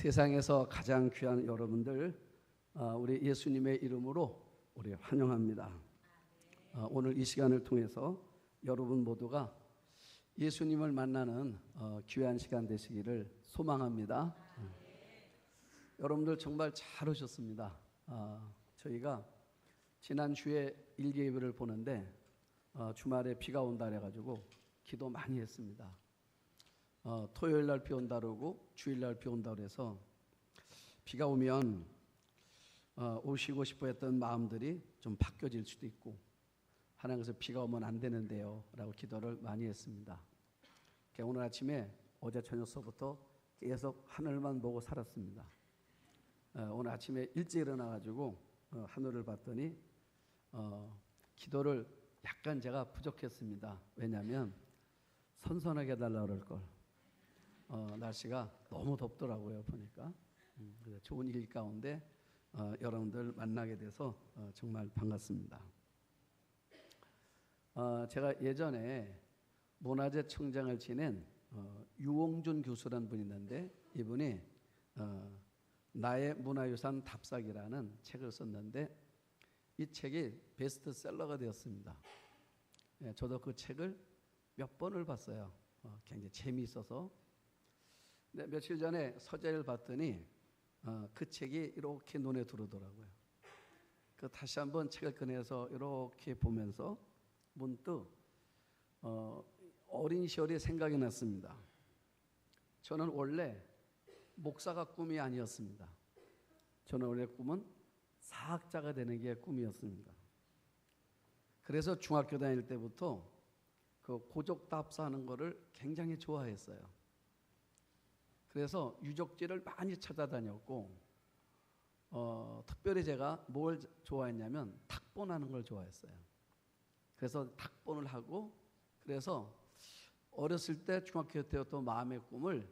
세상에서 가장 귀한 여러분들, 우리 예수님의 이름으로 우리 환영합니다. 오늘 이 시간을 통해서 여러분 모두가 예수님을 만나는 귀한 시간 되시기를 소망합니다. 여러분들 정말 잘 오셨습니다. 저희가 지난주에 일기예배를 보는데 주말에 비가 온다 그래가지고 기도 많이 했습니다. 토요일 날 비 온다 그러고 주일 날 비 온다 그래서 비가 오면 오시고 싶어 했던 마음들이 좀 바뀌어질 수도 있고, 하나님께서 비가 오면 안 되는데요 라고 기도를 많이 했습니다. 오늘 아침에 어제 저녁서부터 계속 하늘만 보고 살았습니다. 오늘 아침에 일찍 일어나가지고 하늘을 봤더니 기도를 약간 제가 부족했습니다. 왜냐하면 선선하게 해달라고 그럴 걸. 날씨가 너무 덥더라고요 보니까. 좋은 일 가운데 여러분들 만나게 돼서 정말 반갑습니다. 제가 예전에 문화재 청장을 지낸 유홍준 교수라는 분이 있는데, 이분이 나의 문화유산 답사기라는 책을 썼는데 이 책이 베스트셀러가 되었습니다. 저도 그 책을 몇 번을 봤어요. 굉장히 재미있어서. 근데 며칠 전에 서재를 봤더니 그 책이 이렇게 눈에 들어오더라고요. 다시 한번 책을 꺼내서 이렇게 보면서 문득 어린 시절이 생각이 났습니다. 저는 원래 목사가 꿈이 아니었습니다. 저는 원래 꿈은 사학자가 되는 게 꿈이었습니다. 그래서 중학교 다닐 때부터 그 고적 답사하는 거를 굉장히 좋아했어요. 그래서 유적지를 많이 찾아다녔고, 특별히 제가 뭘 좋아했냐면 탁본하는 걸 좋아했어요. 그래서 탁본을 하고, 그래서 어렸을 때 중학교 때부터 마음의 꿈을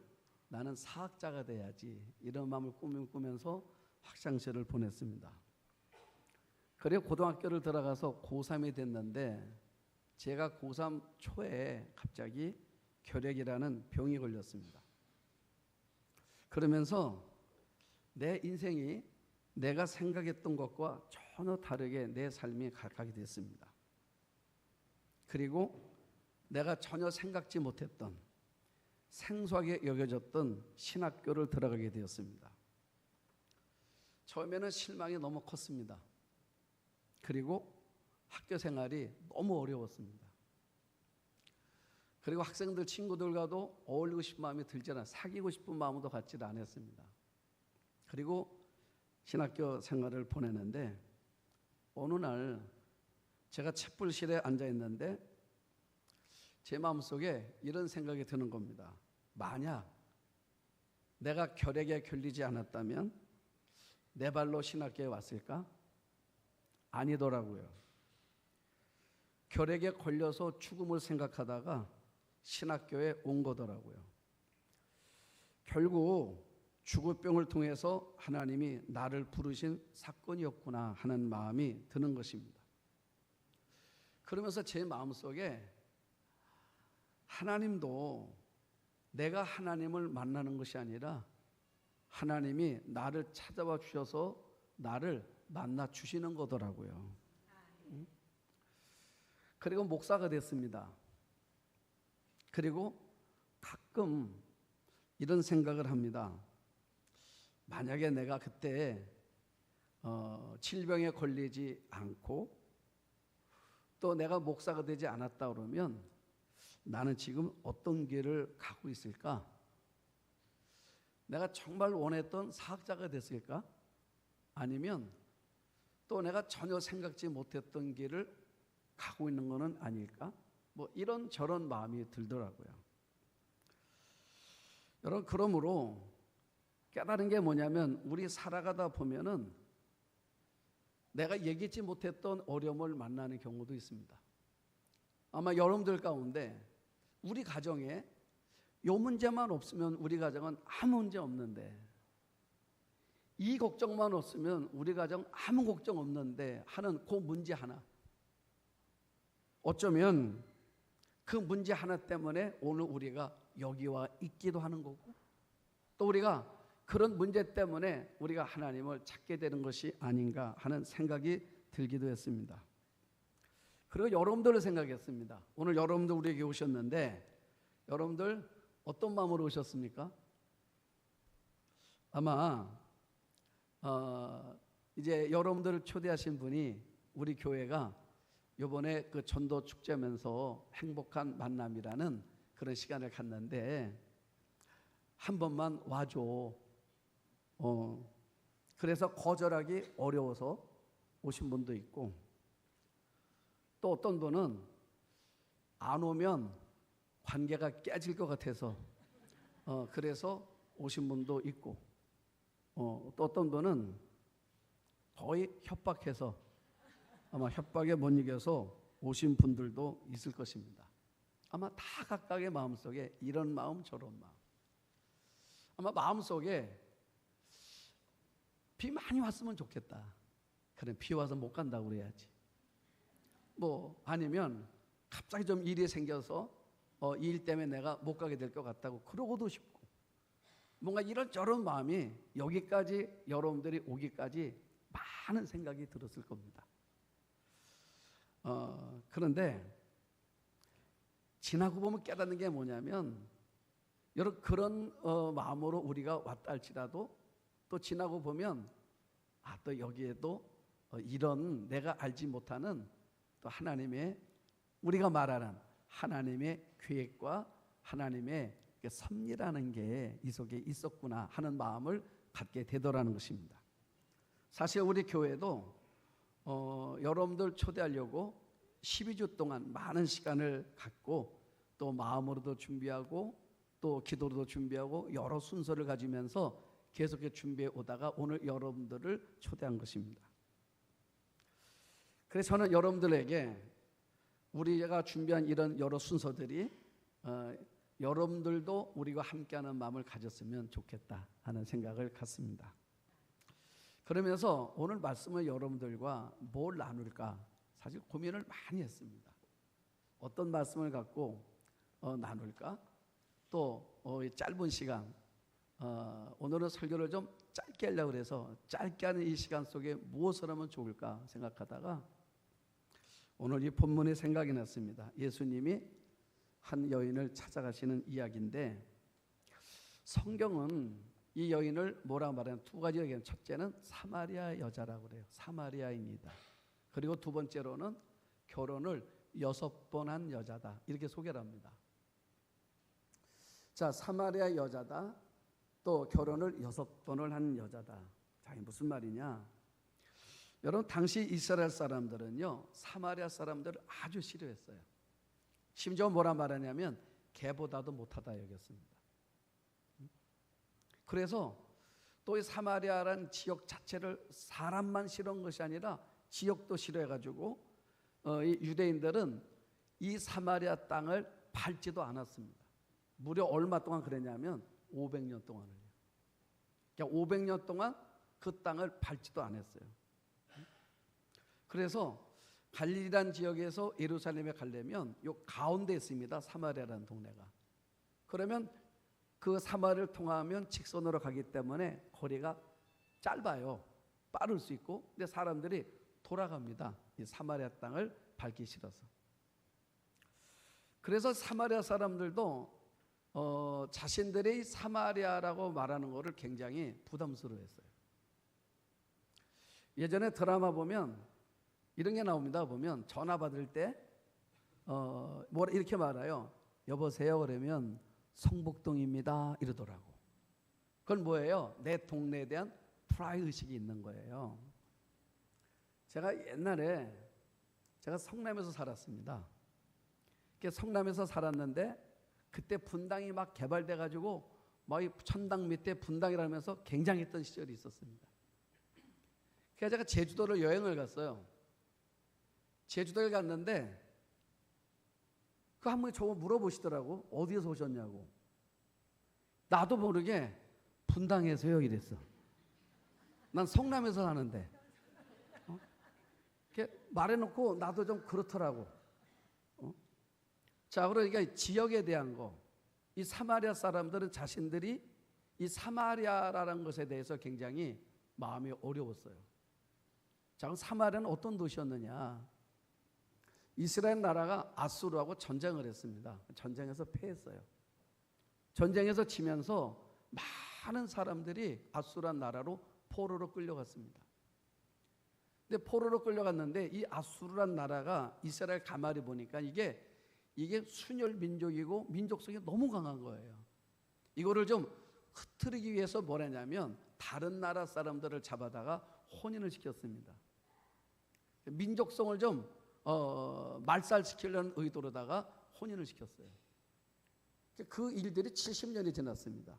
나는 사학자가 돼야지, 이런 마음을 꾸면서 학창시절을 보냈습니다. 그리고 고등학교를 들어가서 고3이 됐는데, 제가 고3 초에 갑자기 결핵이라는 병이 걸렸습니다. 그러면서 내 인생이 내가 생각했던 것과 전혀 다르게 내 삶이 가게 됐습니다. 그리고 내가 전혀 생각지 못했던, 생소하게 여겨졌던 신학교를 들어가게 되었습니다. 처음에는 실망이 너무 컸습니다. 그리고 학교 생활이 너무 어려웠습니다. 그리고 학생들 친구들과도 어울리고 싶은 마음이 들지 않아, 사귀고 싶은 마음도 갖지 않았습니다. 그리고 신학교 생활을 보내는데 어느 날 제가 책불실에 앉아 있는데 제 마음속에 이런 생각이 드는 겁니다. 만약 내가 결핵에 걸리지 않았다면 내 발로 신학교에 왔을까? 아니더라고요. 결핵에 걸려서 죽음을 생각하다가 신학교에 온 거더라고요. 결국 죽을병을 통해서 하나님이 나를 부르신 사건이었구나 하는 마음이 드는 것입니다. 그러면서 제 마음속에 하나님도 내가 하나님을 만나는 것이 아니라 하나님이 나를 찾아와 주셔서 나를 만나 주시는 거더라고요. 그리고 목사가 됐습니다. 그리고 가끔 이런 생각을 합니다. 만약에 내가 그때 질병에 걸리지 않고 또 내가 목사가 되지 않았다 그러면 나는 지금 어떤 길을 가고 있을까? 내가 정말 원했던 사학자가 됐을까? 아니면 또 내가 전혀 생각지 못했던 길을 가고 있는 것은 아닐까? 이런 저런 마음이 들더라고요. 여러분, 그러므로 깨달은 게 뭐냐면 우리 살아가다 보면은 내가 얘기치 못했던 어려움을 만나는 경우도 있습니다. 아마 여러분들 가운데 우리 가정에 요 문제만 없으면 우리 가정은 아무 문제 없는데, 이 걱정만 없으면 우리 가정 아무 걱정 없는데 하는 그 문제 하나, 어쩌면 그 문제 하나 때문에 오늘 우리가 여기와 있기도 하는 거고, 또 우리가 그런 문제 때문에 우리가 하나님을 찾게 되는 것이 아닌가 하는 생각이 들기도 했습니다. 그리고 여러분들을 생각했습니다. 오늘 여러분들 우리에게 오셨는데 여러분들 어떤 마음으로 오셨습니까? 아마 이제 여러분들을 초대하신 분이 우리 교회가 이번에 그 전도 축제면서 행복한 만남이라는 그런 시간을 갖는데 한 번만 와줘. 그래서 거절하기 어려워서 오신 분도 있고, 또 어떤 분은 안 오면 관계가 깨질 것 같아서 그래서 오신 분도 있고, 또 어떤 분은 거의 협박해서 아마 협박에 못 이겨서 오신 분들도 있을 것입니다. 아마 다 각각의 마음속에 이런 마음 저런 마음, 아마 마음속에 비 많이 왔으면 좋겠다. 그래, 비 와서 못 간다고 그래야지. 뭐 아니면 갑자기 좀 일이 생겨서 이 일 때문에 내가 못 가게 될 것 같다고 그러고도 싶고, 뭔가 이런저런 마음이 여기까지 여러분들이 오기까지 많은 생각이 들었을 겁니다. 그런데 지나고 보면 깨닫는 게 뭐냐면, 여러분 그런 마음으로 우리가 왔다 할지라도 또 지나고 보면 또 여기에도 이런 내가 알지 못하는 또 하나님의, 우리가 말하는 하나님의 계획과 하나님의 섭리라는 게 이 속에 있었구나 하는 마음을 갖게 되더라는 것입니다. 사실 우리 교회도 여러분들 초대하려고 12주 동안 많은 시간을 갖고 또 마음으로도 준비하고 또 기도로도 준비하고 여러 순서를 가지면서 계속해 준비해 오다가 오늘 여러분들을 초대한 것입니다. 그래서 저는 여러분들에게 우리가 준비한 이런 여러 순서들이 여러분들도 우리와 함께하는 마음을 가졌으면 좋겠다 하는 생각을 갖습니다. 그러면서 오늘 말씀을 여러분들과 뭘 나눌까 사실 고민을 많이 했습니다. 어떤 말씀을 갖고 나눌까? 또 짧은 시간, 오늘은 설교를 좀 짧게 하려고 해서 짧게 하는 이 시간 속에 무엇을 하면 좋을까 생각하다가 오늘 이 본문이 생각이 났습니다. 예수님이 한 여인을 찾아가시는 이야기인데, 성경은 이 여인을 뭐라 말하냐면 두 가지 얘기는, 첫째는 사마리아 여자라고 그래요. 사마리아인이다. 그리고 두 번째로는 결혼을 6번 한 여자다, 이렇게 소개를 합니다. 자, 사마리아 여자다, 또 결혼을 6번을 한 여자다. 자, 이게 무슨 말이냐? 여러분, 당시 이스라엘 사람들은요 사마리아 사람들을 아주 싫어했어요. 심지어 뭐라 말하냐면 개보다도 못하다 여겼습니다. 그래서 또 이 사마리아라는 지역 자체를 사람만 싫어한 것이 아니라 지역도 싫어해가지고 이 유대인들은 이 사마리아 땅을 밟지도 않았습니다. 무려 얼마 동안 그랬냐면 500년 동안을요. 그러니까 500년 동안 그 땅을 밟지도 않았어요. 그래서 갈릴리라는 지역에서 예루살렘에 가려면 요 가운데 있습니다. 사마리아라는 동네가. 그러면 그 사마리아를 통하면 직선으로 가기 때문에 거리가 짧아요. 빠를 수 있고. 근데 사람들이 돌아갑니다. 이 사마리아 땅을 밟기 싫어서. 그래서 사마리아 사람들도 자신들이 사마리아라고 말하는 것을 굉장히 부담스러워했어요. 예전에 드라마 보면 이런 게 나옵니다. 보면 전화 받을 때 뭐라 이렇게 말해요. 여보세요 그러면 성북동입니다 이러더라고. 그건 뭐예요? 내 동네에 대한 프라이드 의식이 있는 거예요. 제가 옛날에 제가 성남에서 살았습니다. 성남에서 살았는데 그때 분당이 막 개발돼 가지고 막 천당 밑에 분당이라면서 굉장했던 시절이 있었습니다. 그래서 제가 제주도를 여행을 갔어요. 제주도에 갔는데 그 한 분이 저거 물어보시더라고. 어디에서 오셨냐고. 나도 모르게 분당에서요 이랬어. 난 성남에서 사는데. 이렇게 말해놓고 나도 좀 그렇더라고. 자, 그러니까 지역에 대한 거, 이 사마리아 사람들은 자신들이 이 사마리아라는 것에 대해서 굉장히 마음이 어려웠어요. 자, 그럼 사마리아는 어떤 도시였느냐? 이스라엘 나라가 아수르하고 전쟁을 했습니다. 전쟁에서 패했어요. 전쟁에서 지면서 많은 사람들이 아수르 나라로 포로로 끌려갔습니다. 근데 포로로 끌려갔는데 이 아수르란 나라가 이스라엘 가만히 보니까 이게 순혈 민족이고 민족성이 너무 강한 거예요. 이거를 좀 흐트리기 위해서 뭘 했냐면 다른 나라 사람들을 잡아다가 혼인을 시켰습니다. 민족성을 좀 말살시키려는 의도로다가 혼인을 시켰어요. 그 일들이 70년이 지났습니다.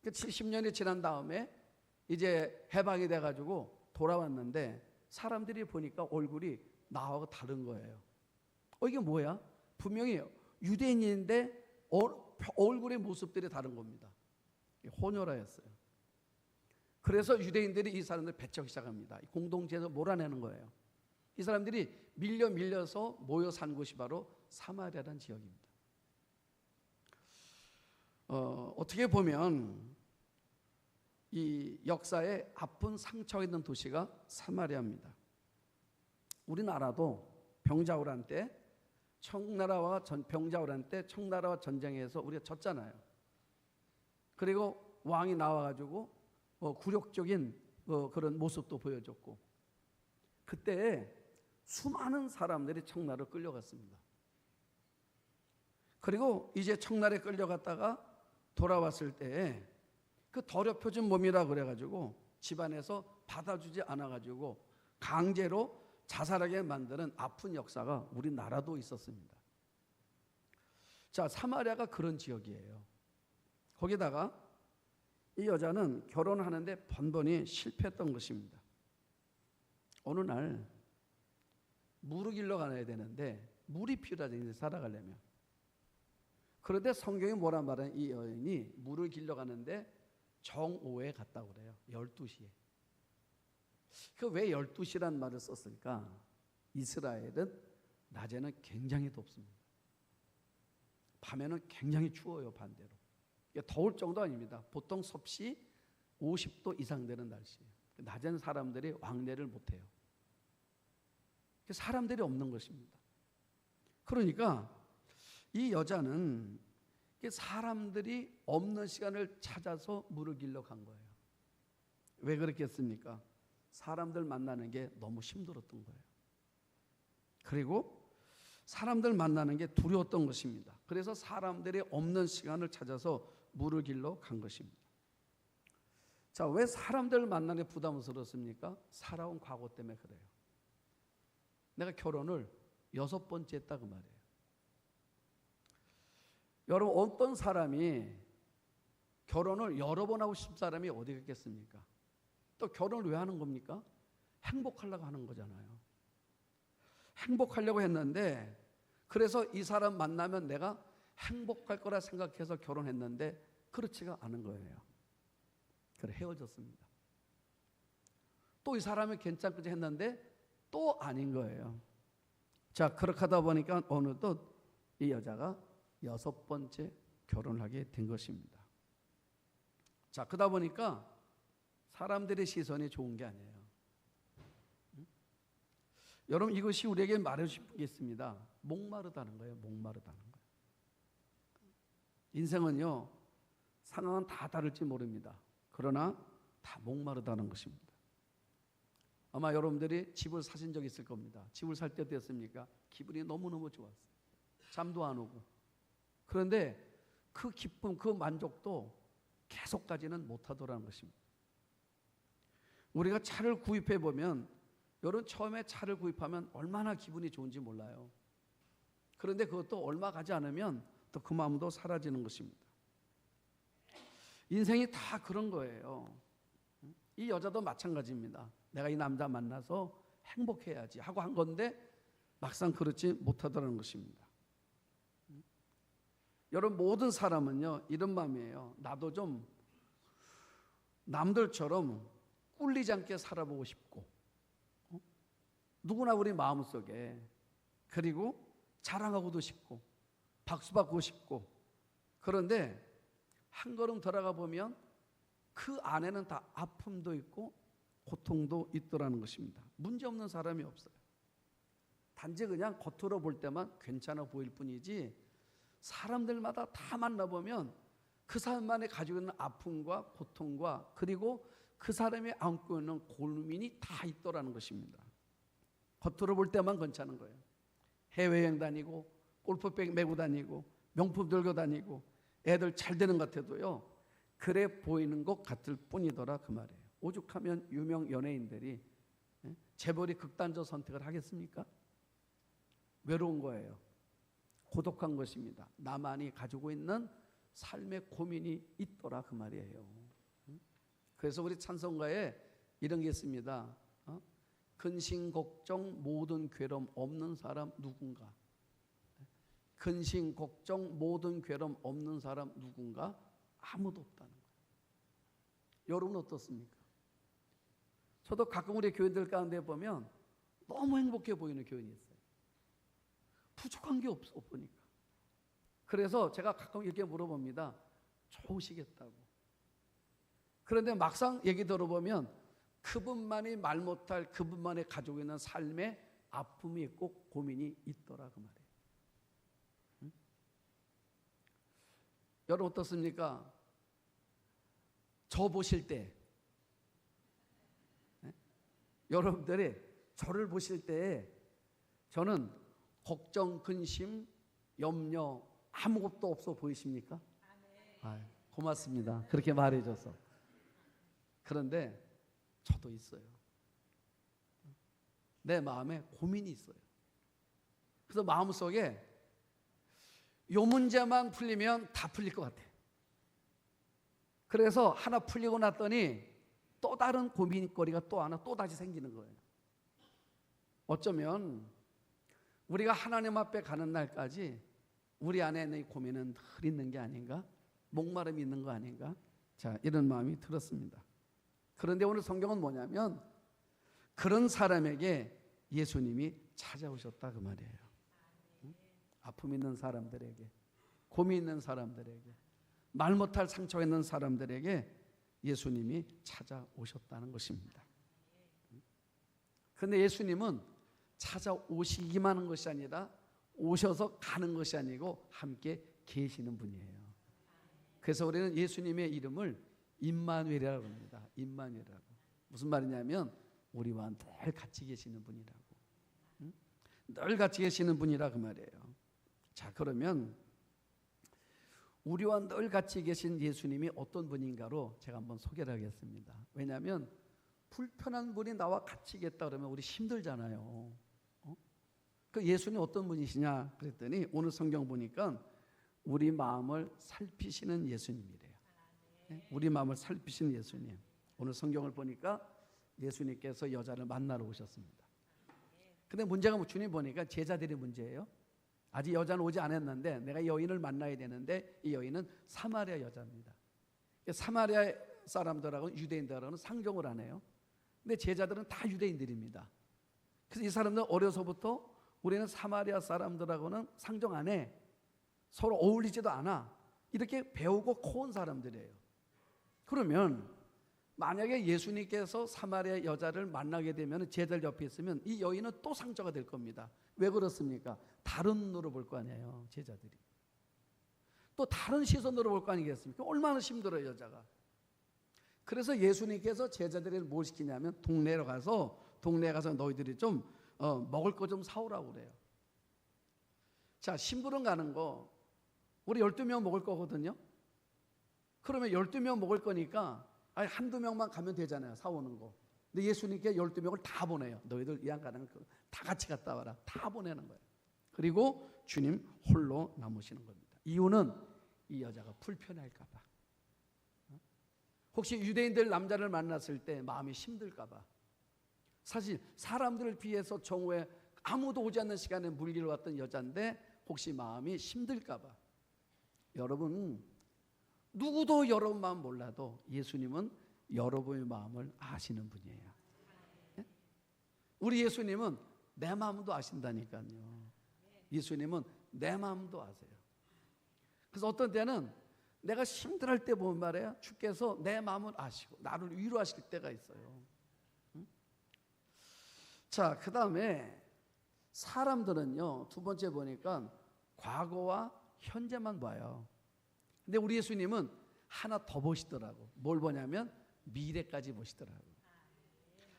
70년이 지난 다음에 이제 해방이 돼가지고 돌아왔는데 사람들이 보니까 얼굴이 나하고 다른 거예요. 이게 뭐야? 분명히 유대인인데 얼굴의 모습들이 다른 겁니다. 혼혈아였어요. 그래서 유대인들이 이 사람들을 배척하기 시작합니다. 공동체에서 몰아내는 거예요. 이 사람들이 밀려서 모여 산 곳이 바로 사마리아라는 지역입니다. 어떻게 보면 이 역사에 아픈 상처가 있는 도시가 사마리아입니다. 우리나라도 병자호란 때 청나라와 전쟁에서 우리가 졌잖아요. 그리고 왕이 나와가지고 굴욕적인 그런 모습도 보여줬고, 그때 수많은 사람들이 청나라로 끌려갔습니다. 그리고 이제 청나라에 끌려갔다가 돌아왔을 때 그 더럽혀진 몸이라 그래가지고 집안에서 받아주지 않아가지고 강제로 자살하게 만드는 아픈 역사가 우리나라도 있었습니다. 자, 사마리아가 그런 지역이에요. 거기다가 이 여자는 결혼하는데 번번이 실패했던 것입니다. 어느 날 물을 길러 가야 되는데 물이 필요하잖아요, 살아가려면. 그런데 성경이 뭐라 말하는 이 여인이 물을 길러 가는데 정오에 갔다고 그래요. 12시에. 그 왜 12시란 말을 썼을까? 이스라엘은 낮에는 굉장히 덥습니다. 밤에는 굉장히 추워요, 반대로. 더울 정도 아닙니다. 보통 섭씨 50도 이상 되는 날씨예요. 낮에는 사람들이 왕래를 못해요. 사람들이 없는 것입니다. 그러니까 이 여자는 사람들이 없는 시간을 찾아서 물을 길러 간 거예요. 왜 그렇겠습니까? 사람들 만나는 게 너무 힘들었던 거예요. 그리고 사람들 만나는 게 두려웠던 것입니다. 그래서 사람들이 없는 시간을 찾아서 물을 길러 간 것입니다. 자, 왜 사람들 만나는 게 부담스럽습니까? 살아온 과거 때문에 그래요. 내가 결혼을 6번째 했다 그 말이에요. 여러분, 어떤 사람이 결혼을 여러 번 하고 싶은 사람이 어디 있겠습니까? 또 결혼을 왜 하는 겁니까? 행복하려고 하는 거잖아요. 행복하려고 했는데, 그래서 이 사람 만나면 내가 행복할 거라 생각해서 결혼했는데 그렇지가 않은 거예요. 그래 헤어졌습니다. 또 이 사람이 괜찮겠지 했는데 또 아닌 거예요. 자, 그렇게 하다 보니까 어느덧 이 여자가 6번째 결혼을 하게 된 것입니다. 자, 그러다 보니까 사람들의 시선이 좋은 게 아니에요. 여러분, 이것이 우리에게 말해주겠습니다. 목마르다는 거예요. 목마르다는 거예요. 인생은요, 상황은 다 다를지 모릅니다. 그러나 다 목마르다는 것입니다. 아마 여러분들이 집을 사신 적 있을 겁니다. 집을 살 때 됐습니까? 기분이 너무너무 좋았어요. 잠도 안 오고. 그런데 그 기쁨, 그 만족도 계속 가지는 못하더라는 것입니다. 우리가 차를 구입해 보면, 여러분 처음에 차를 구입하면 얼마나 기분이 좋은지 몰라요. 그런데 그것도 얼마 가지 않으면 또 그 마음도 사라지는 것입니다. 인생이 다 그런 거예요. 이 여자도 마찬가지입니다. 내가 이 남자 만나서 행복해야지 하고 한 건데 막상 그렇지 못하더라는 것입니다. 여러분, 모든 사람은요 이런 마음이에요. 나도 좀 남들처럼 꿀리지 않게 살아보고 싶고, 누구나 우리 마음속에, 그리고 자랑하고도 싶고 박수 받고 싶고, 그런데 한 걸음 들어가 보면 그 안에는 다 아픔도 있고 고통도 있더라는 것입니다. 문제없는 사람이 없어요. 단지 그냥 겉으로 볼 때만 괜찮아 보일 뿐이지 사람들마다 다 만나보면 그 사람만이 가지고 있는 아픔과 고통과 그리고 그 사람이 안고 있는 고민이 다 있더라는 것입니다. 겉으로 볼 때만 괜찮은 거예요. 해외여행 다니고 골프백 메고 다니고 명품 들고 다니고 애들 잘 되는 것 같아도요, 그래 보이는 것 같을 뿐이더라 그 말이에요. 오죽하면 유명 연예인들이 재벌이 극단적 선택을 하겠습니까? 외로운 거예요. 고독한 것입니다. 나만이 가지고 있는 삶의 고민이 있더라 그 말이에요. 그래서 우리 찬송가에 이런 게 있습니다. 근심 걱정 모든 괴로움 없는 사람 누군가. 근심 걱정 모든 괴로움 없는 사람 누군가? 아무도 없다는 거예요. 여러분 어떻습니까? 저도 가끔 우리 교인들 가운데 보면 너무 행복해 보이는 교인이 있어요. 부족한 게 없어 보니까. 그래서 제가 가끔 이렇게 물어봅니다. 좋으시겠다고. 그런데 막상 얘기 들어보면 그분만이 말 못할 그분만이 가지고 있는 삶에 아픔이 있고 고민이 있더라 그 말이에요. 응? 여러분 어떻습니까? 저 보실 때 여러분들이 저를 보실 때 저는 걱정, 근심, 염려 아무것도 없어 보이십니까? 고맙습니다. 그렇게 말해줘서. 그런데 저도 있어요. 내 마음에 고민이 있어요. 그래서 마음속에 요 문제만 풀리면 다 풀릴 것 같아요. 그래서 하나 풀리고 났더니 또 다른 고민거리가 또 하나 또다시 생기는 거예요. 어쩌면 우리가 하나님 앞에 가는 날까지 우리 안에 있는 이 고민은 늘 있는 게 아닌가? 목마름이 있는 거 아닌가? 자, 이런 마음이 들었습니다. 그런데 오늘 성경은 뭐냐면 그런 사람에게 예수님이 찾아오셨다 그 말이에요. 아픔 있는 사람들에게, 고민 있는 사람들에게, 말 못할 상처가 있는 사람들에게 예수님이 찾아오셨다는 것입니다. 그런데 예수님은 찾아오시기만 하는 것이 아니라 오셔서 가는 것이 아니고 함께 계시는 분이에요. 그래서 우리는 예수님의 이름을 임마누엘이라고 합니다. 임마누엘이라고. 무슨 말이냐면 우리와 늘 같이 계시는 분이라고. 늘 같이 계시는 분이라 그 말이에요. 자, 그러면 우리와 늘 같이 계신 예수님이 어떤 분인가로 제가 한번 소개를 하겠습니다. 왜냐하면 불편한 분이 나와 같이 있겠다 그러면 우리 힘들잖아요. 그 예수님 어떤 분이시냐 그랬더니 오늘 성경 보니까 우리 마음을 살피시는 예수님이래요. 우리 마음을 살피시는 예수님. 오늘 성경을 보니까 예수님께서 여자를 만나러 오셨습니다. 근데 문제가 주님 보니까 제자들이 문제예요. 아직 여자는 오지 않았는데 내가 여인을 만나야 되는데 이 여인은 사마리아 여자입니다. 사마리아 사람들하고는 유대인들하고는 상종을 안 해요. 근데 제자들은 다 유대인들입니다. 그래서 이 사람들은 어려서부터 우리는 사마리아 사람들하고는 상종 안 해. 서로 어울리지도 않아. 이렇게 배우고 커온 사람들이에요. 그러면 만약에 예수님께서 사마리아 여자를 만나게 되면 제자들 옆에 있으면 이 여인은 또 상처가 될 겁니다. 왜 그렇습니까? 다른 눈으로 볼 거 아니에요. 제자들이. 또 다른 시선으로 볼 거 아니겠습니까? 얼마나 힘들어요 여자가. 그래서 예수님께서 제자들을 뭘 시키냐면 동네에 가서 너희들이 좀 먹을 거 좀 사오라고 그래요. 자, 심부름 가는 거 우리 12명 먹을 거거든요. 그러면 12명 먹을 거니까 한두 명만 가면 되잖아요. 사오는 거. 근데 예수님께 12명을 다 보내요. 너희들 이왕 가는 거 다 같이 갔다 와라. 다 보내는 거예요. 그리고 주님 홀로 남으시는 겁니다. 이유는 이 여자가 불편할까 봐. 혹시 유대인들 남자를 만났을 때 마음이 힘들까 봐. 사실 사람들을 피해서 정오에 아무도 오지 않는 시간에 물리러 왔던 여자인데 혹시 마음이 힘들까 봐. 여러분, 누구도 여러분 마음 몰라도 예수님은 여러분의 마음을 아시는 분이에요. 네? 우리 예수님은 내 마음도 아신다니까요. 예수님은 내 마음도 아세요. 그래서 어떤 때는 내가 힘들할 때 보면 말이에요, 주께서 내 마음을 아시고 나를 위로하실 때가 있어요. 자, 그 다음에 사람들은요, 두 번째 보니까 과거와 현재만 봐요. 근데 우리 예수님은 하나 더 보시더라고. 뭘 보냐면 미래까지 보시더라고.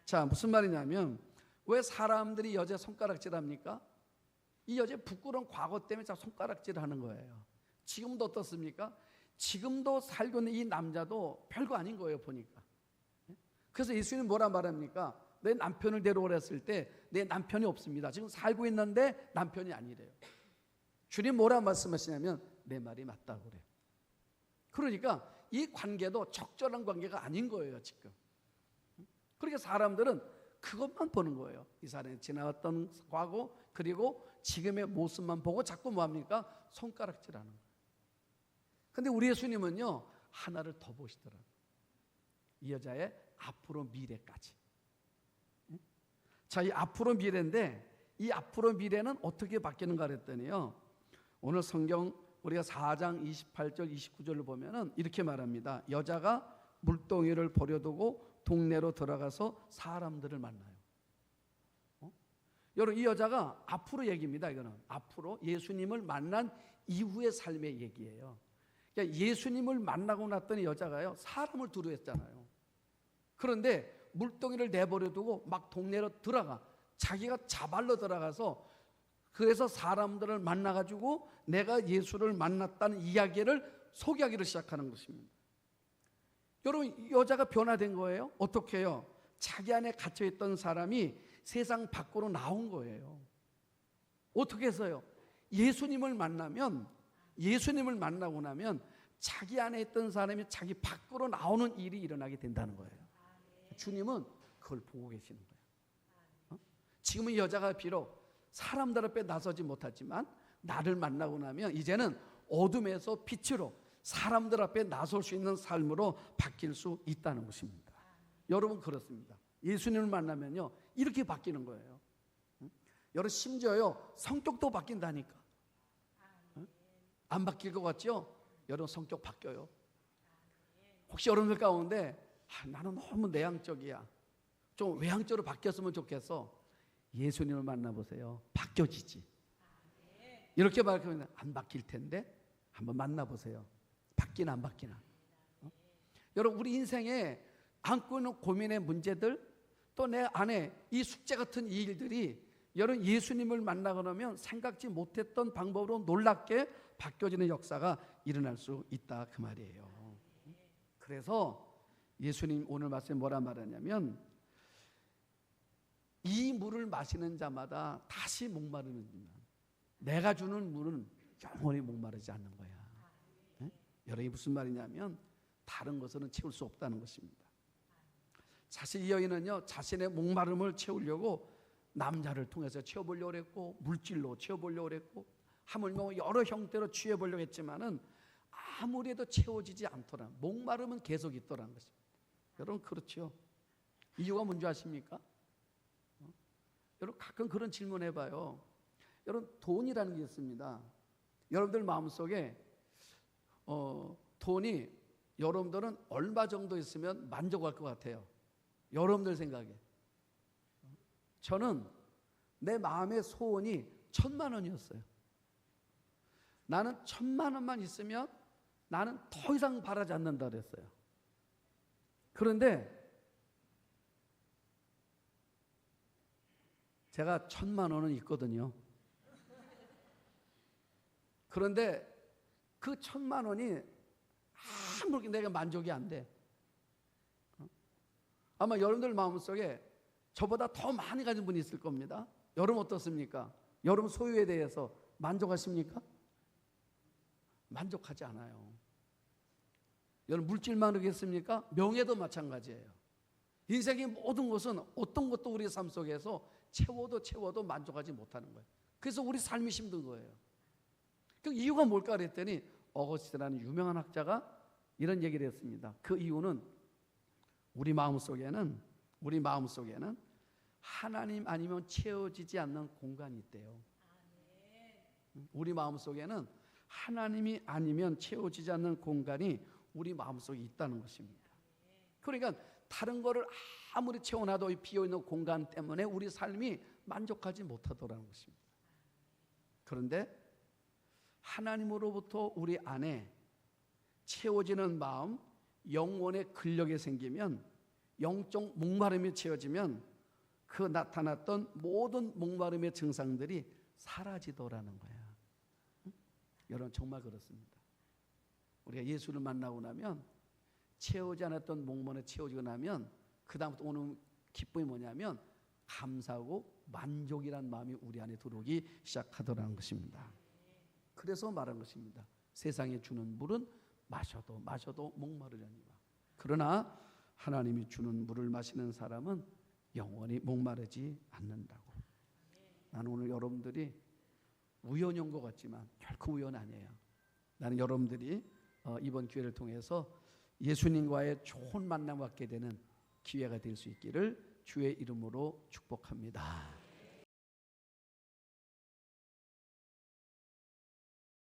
자, 무슨 말이냐면, 왜 사람들이 여자 손가락질합니까? 이 여자 부끄러운 과거 때문에 자꾸 손가락질을 하는 거예요. 지금도 어떻습니까? 지금도 살고 있는 이 남자도 별거 아닌 거예요, 보니까. 그래서 예수님은 뭐라 말합니까? 내 남편을 데려오라 했을 때 내 남편이 없습니다. 지금 살고 있는데 남편이 아니래요. 주님 뭐라 말씀하시냐면 내 말이 맞다고 그래요. 그러니까 이 관계도 적절한 관계가 아닌 거예요, 지금. 그러니까 사람들은 그것만 보는 거예요. 이 사람이 지나왔던 과거, 그리고 지금의 모습만 보고 자꾸 뭐합니까? 손가락질하는 거예요. 근데 우리 예수님은요, 하나를 더 보시더라고요. 이 여자의 앞으로 미래까지. 자, 이 앞으로 미래인데, 이 앞으로 미래는 어떻게 바뀌는가 그랬더니요, 오늘 성경 우리가 4장 28절 29절을 보면은 이렇게 말합니다. 여자가 물동이를 버려두고 동네로 들어가서 사람들을 만나요. 여러분, 이 여자가 앞으로 얘기입니다. 이거는 앞으로 예수님을 만난 이후의 삶의 얘기예요. 그러니까 예수님을 만나고 났더니 여자가요, 사람을 두려워했잖아요. 그런데 물동이를 내버려두고 막 동네로 들어가, 자기가 자발로 들어가서 그래서 사람들을 만나가지고 내가 예수를 만났다는 이야기를 소개하기를 시작하는 것입니다. 여러분, 여자가 변화된 거예요. 어떻게 해요? 자기 안에 갇혀있던 사람이 세상 밖으로 나온 거예요. 어떻게 해서요? 예수님을 만나고 나면 자기 안에 있던 사람이 자기 밖으로 나오는 일이 일어나게 된다는 거예요. 주님은 그걸 보고 계시는 거예요. 지금은 이 여자가 비록 사람들 앞에 나서지 못하지만 나를 만나고 나면 이제는 어둠에서 빛으로 사람들 앞에 나설 수 있는 삶으로 바뀔 수 있다는 것입니다. 여러분, 그렇습니다. 예수님을 만나면요, 이렇게 바뀌는 거예요. 여러분, 심지어요, 성격도 바뀐다니까. 안 바뀔 것 같죠? 여러분, 성격 바뀌어요. 혹시 여러분들 가운데 나는 너무 내향적이야, 좀 외향적으로 바뀌었으면 좋겠어. 예수님을 만나보세요. 바뀌어지지. 이렇게 말하면 안 바뀔 텐데 한번 만나보세요. 바뀌나 안 바뀌나. 여러분, 우리 인생에 안고 있는 고민의 문제들, 또 내 안에 이 숙제 같은 이 일들이 여러분 예수님을 만나고 나면 생각지 못했던 방법으로 놀랍게 바뀌어지는 역사가 일어날 수 있다, 그 말이에요. 그래서 예수님 오늘 말씀에 뭐라 말하냐면, 이 물을 마시는 자마다 다시 목마르는지만 내가 주는 물은 영원히 목마르지 않는 거야. 네? 여러분이 무슨 말이냐면 다른 것으로는 채울 수 없다는 것입니다. 사실 이 여인은요, 자신의 목마름을 채우려고 남자를 통해서 채워보려고 했고, 물질로 채워보려고 했고, 하물며 여러 형태로 취해보려고 했지만은 아무리 해도 채워지지 않더라. 목마름은 계속 있더라는 것입니다. 여러분, 그렇죠? 이유가 뭔지 아십니까? 여러분, 가끔 그런 질문 해봐요. 여러분, 돈이라는 게 있습니다. 여러분들 마음속에 돈이 여러분들은 얼마 정도 있으면 만족할 것 같아요? 여러분들 생각에. 저는 내 마음의 소원이 1,000만 원이었어요. 나는 1,000만 원만 있으면 나는 더 이상 바라지 않는다 그랬어요. 그런데 제가 1,000만 원은 있거든요. 그런데 그 1,000만 원이 아무리 내가 만족이 안 돼. 아마 여러분들 마음속에 저보다 더 많이 가진 분이 있을 겁니다. 여러분 어떻습니까? 여러분 소유에 대해서 만족하십니까? 만족하지 않아요. 여러분 물질만 그러겠습니까? 명예도 마찬가지예요. 인생의 모든 것은 어떤 것도 우리 삶 속에서 채워도 만족하지 못하는 거예요. 그래서 우리 삶이 힘든 거예요. 그 이유가 뭘까 그랬더니 어거스틴이라는 유명한 학자가 이런 얘기를 했습니다. 그 이유는 우리 마음속에는 하나님 아니면 채워지지 않는 공간이 있대요. 우리 마음속에는 하나님이 아니면 채워지지 않는 공간이 우리 마음속에 있다는 것입니다. 그러니까 다른 거를 아무리 채워놔도 이 비어있는 공간 때문에 우리 삶이 만족하지 못하더라는 것입니다. 그런데 하나님으로부터 우리 안에 채워지는 마음, 영혼의 근력이 생기면, 영적 목마름이 채워지면 그 나타났던 모든 목마름의 증상들이 사라지더라는 거야. 여러분 정말 그렇습니다. 우리가 예수를 만나고 나면 채우지 않았던 목마름이 채워지고 나면 그 다음부터 오는 기쁨이 뭐냐면 감사하고 만족이란 마음이 우리 안에 들어오기 시작하더라는 것입니다. 그래서 말한 것입니다. 세상에 주는 물은 마셔도 목마르려니와. 그러나 하나님이 주는 물을 마시는 사람은 영원히 목마르지 않는다고. 나는 오늘 여러분들이 우연히 온 것 같지만 결코 우연 아니에요. 나는 여러분들이 이번 기회를 통해서 예수님과의 좋은 만남을 갖게 되는 기회가 될 수 있기를 주의 이름으로 축복합니다.